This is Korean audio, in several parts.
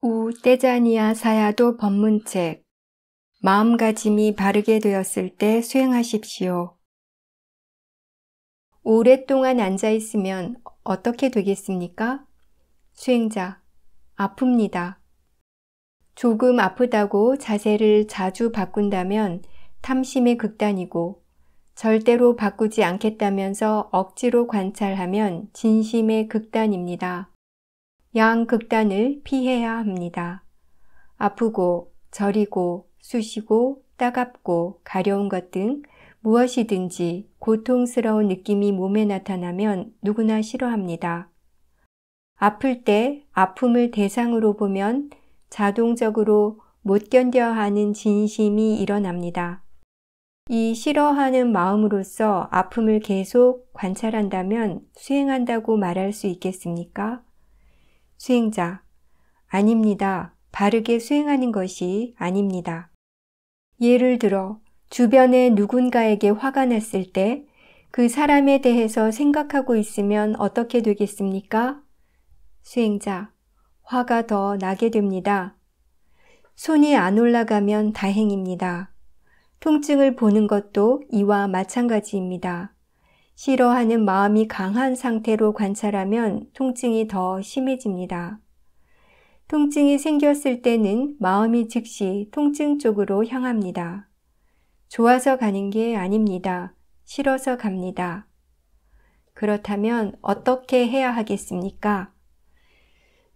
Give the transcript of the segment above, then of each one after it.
우 떼자니아 사야도 법문책. 마음가짐이 바르게 되었을 때 수행하십시오. 오랫동안 앉아있으면 어떻게 되겠습니까? 수행자, 아픕니다. 조금 아프다고 자세를 자주 바꾼다면 탐심의 극단이고, 절대로 바꾸지 않겠다면서 억지로 관찰하면 진심의 극단입니다. 양극단을 피해야 합니다. 아프고 저리고 쑤시고 따갑고 가려운 것 등 무엇이든지 고통스러운 느낌이 몸에 나타나면 누구나 싫어합니다. 아플 때 아픔을 대상으로 보면 자동적으로 못 견뎌 하는 진심이 일어납니다. 이 싫어하는 마음으로써 아픔을 계속 관찰한다면 수행한다고 말할 수 있겠습니까? 수행자, 아닙니다. 바르게 수행하는 것이 아닙니다. 예를 들어 주변에 누군가에게 화가 났을 때 그 사람에 대해서 생각하고 있으면 어떻게 되겠습니까? 수행자, 화가 더 나게 됩니다. 손이 안 올라가면 다행입니다. 통증을 보는 것도 이와 마찬가지입니다. 싫어하는 마음이 강한 상태로 관찰하면 통증이 더 심해집니다. 통증이 생겼을 때는 마음이 즉시 통증 쪽으로 향합니다. 좋아서 가는 게 아닙니다. 싫어서 갑니다. 그렇다면 어떻게 해야 하겠습니까?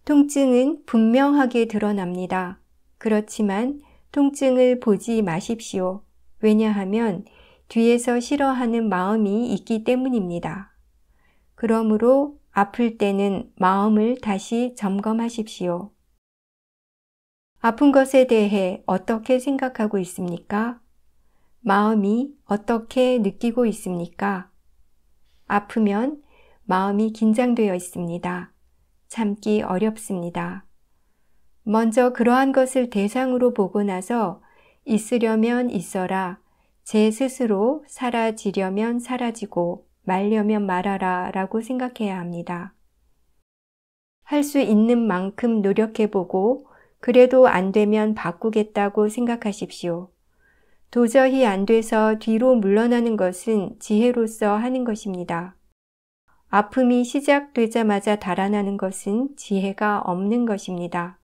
통증은 분명하게 드러납니다. 그렇지만 통증을 보지 마십시오. 왜냐하면 뒤에서 싫어하는 마음이 있기 때문입니다. 그러므로 아플 때는 마음을 다시 점검하십시오. 아픈 것에 대해 어떻게 생각하고 있습니까? 마음이 어떻게 느끼고 있습니까? 아프면 마음이 긴장되어 있습니다. 참기 어렵습니다. 먼저 그러한 것을 대상으로 보고 나서 있으려면 있어라, 제 스스로 사라지려면 사라지고 말려면 말아라 라고 생각해야 합니다. 할 수 있는 만큼 노력해보고 그래도 안 되면 바꾸겠다고 생각하십시오. 도저히 안 돼서 뒤로 물러나는 것은 지혜로서 하는 것입니다. 아픔이 시작되자마자 달아나는 것은 지혜가 없는 것입니다.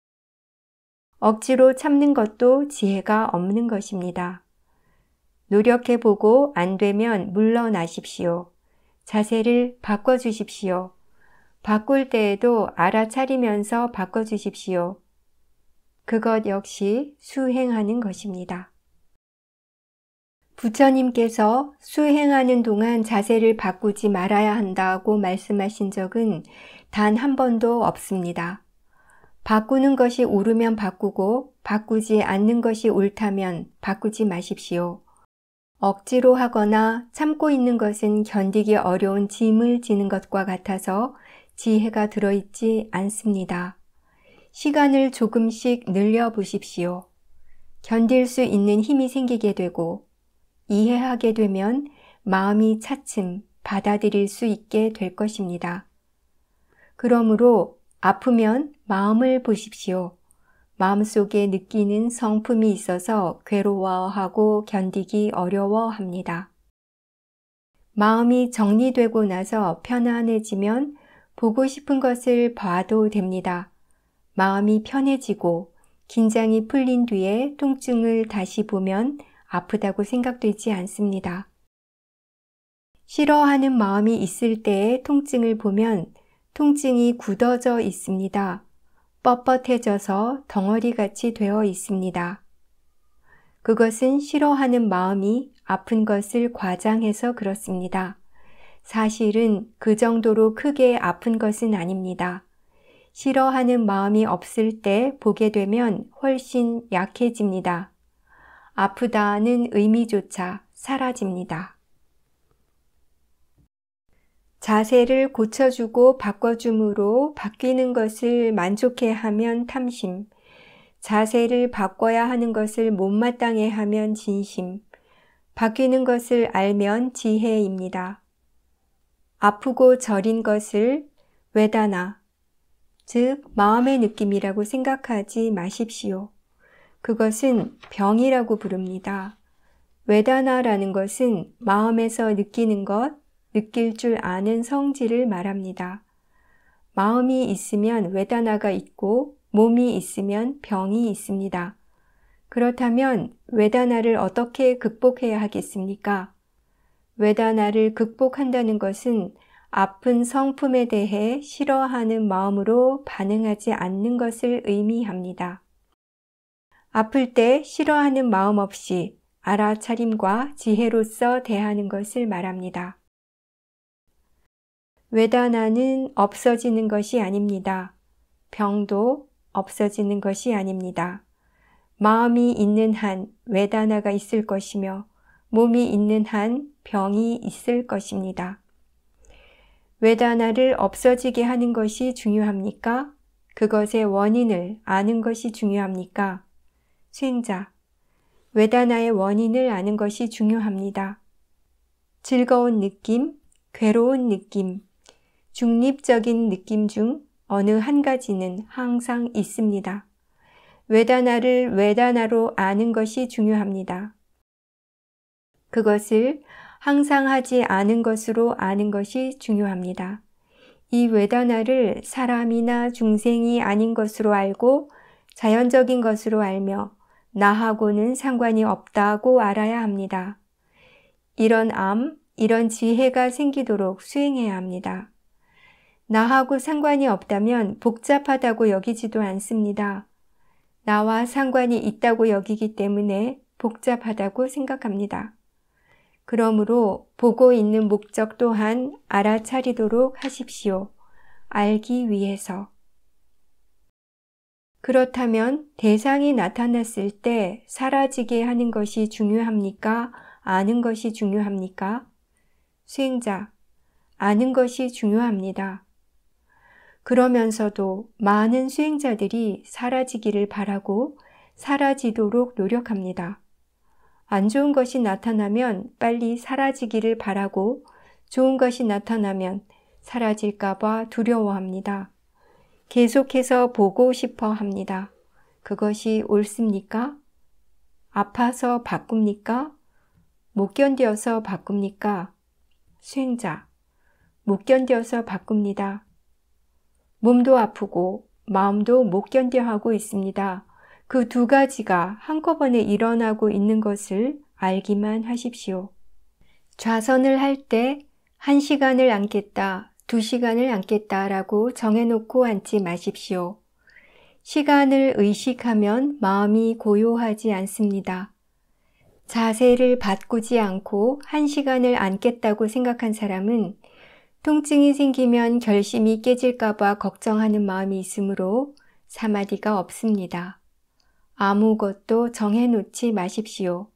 억지로 참는 것도 지혜가 없는 것입니다. 노력해보고 안 되면 물러나십시오. 자세를 바꿔주십시오. 바꿀 때에도 알아차리면서 바꿔주십시오. 그것 역시 수행하는 것입니다. 부처님께서 수행하는 동안 자세를 바꾸지 말아야 한다고 말씀하신 적은 단 한 번도 없습니다. 바꾸는 것이 옳으면 바꾸고 바꾸지 않는 것이 옳다면 바꾸지 마십시오. 억지로 하거나 참고 있는 것은 견디기 어려운 짐을 지는 것과 같아서 지혜가 들어있지 않습니다. 시간을 조금씩 늘려보십시오. 견딜 수 있는 힘이 생기게 되고 이해하게 되면 마음이 차츰 받아들일 수 있게 될 것입니다. 그러므로 아프면 마음을 보십시오. 마음속에 느끼는 성품이 있어서 괴로워하고 견디기 어려워합니다. 마음이 정리되고 나서 편안해지면 보고 싶은 것을 봐도 됩니다. 마음이 편해지고 긴장이 풀린 뒤에 통증을 다시 보면 아프다고 생각되지 않습니다. 싫어하는 마음이 있을 때의 통증을 보면 통증이 굳어져 있습니다. 뻣뻣해져서 덩어리같이 되어 있습니다. 그것은 싫어하는 마음이 아픈 것을 과장해서 그렇습니다. 사실은 그 정도로 크게 아픈 것은 아닙니다. 싫어하는 마음이 없을 때 보게 되면 훨씬 약해집니다. 아프다는 의미조차 사라집니다. 자세를 고쳐주고 바꿔줌으로 바뀌는 것을 만족해하면 탐심, 자세를 바꿔야 하는 것을 못마땅해 하면 진심, 바뀌는 것을 알면 지혜입니다. 아프고 저린 것을 외다나, 즉 마음의 느낌이라고 생각하지 마십시오. 그것은 병이라고 부릅니다. 외다나라는 것은 마음에서 느끼는 것, 느낄 줄 아는 성질을 말합니다. 마음이 있으면 외다나가 있고 몸이 있으면 병이 있습니다. 그렇다면 외다나를 어떻게 극복해야 하겠습니까? 외다나를 극복한다는 것은 아픈 성품에 대해 싫어하는 마음으로 반응하지 않는 것을 의미합니다. 아플 때 싫어하는 마음 없이 알아차림과 지혜로서 대하는 것을 말합니다. 외다나는 없어지는 것이 아닙니다. 병도 없어지는 것이 아닙니다. 마음이 있는 한 외다나가 있을 것이며 몸이 있는 한 병이 있을 것입니다. 외다나를 없어지게 하는 것이 중요합니까? 그것의 원인을 아는 것이 중요합니까? 수행자, 외다나의 원인을 아는 것이 중요합니다. 즐거운 느낌, 괴로운 느낌, 중립적인 느낌 중 어느 한 가지는 항상 있습니다. 외다나를 외다나로 아는 것이 중요합니다. 그것을 항상 하지 않은 것으로 아는 것이 중요합니다. 이 외다나를 사람이나 중생이 아닌 것으로 알고 자연적인 것으로 알며 나하고는 상관이 없다고 알아야 합니다. 이런 이런 지혜가 생기도록 수행해야 합니다. 나하고 상관이 없다면 복잡하다고 여기지도 않습니다. 나와 상관이 있다고 여기기 때문에 복잡하다고 생각합니다. 그러므로 보고 있는 목적 또한 알아차리도록 하십시오. 알기 위해서. 그렇다면 대상이 나타났을 때 사라지게 하는 것이 중요합니까? 아는 것이 중요합니까? 수행자, 아는 것이 중요합니다. 그러면서도 많은 수행자들이 사라지기를 바라고 사라지도록 노력합니다. 안 좋은 것이 나타나면 빨리 사라지기를 바라고 좋은 것이 나타나면 사라질까 봐 두려워합니다. 계속해서 보고 싶어 합니다. 그것이 옳습니까? 아파서 바꿉니까? 못 견뎌서 바꿉니까? 수행자, 못 견뎌서 바꿉니다. 몸도 아프고 마음도 못 견뎌 하고 있습니다. 그 두 가지가 한꺼번에 일어나고 있는 것을 알기만 하십시오. 좌선을 할 때 1시간을 앉겠다, 2시간을 앉겠다라고 정해놓고 앉지 마십시오. 시간을 의식하면 마음이 고요하지 않습니다. 자세를 바꾸지 않고 1시간을 앉겠다고 생각한 사람은 통증이 생기면 결심이 깨질까 봐 걱정하는 마음이 있으므로 사마디가 없습니다. 아무것도 정해놓지 마십시오.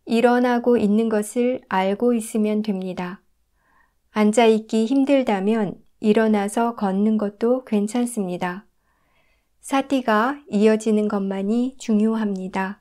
일어나고 있는 것을 알고 있으면 됩니다. 앉아있기 힘들다면 일어나서 걷는 것도 괜찮습니다. 사티가 이어지는 것만이 중요합니다.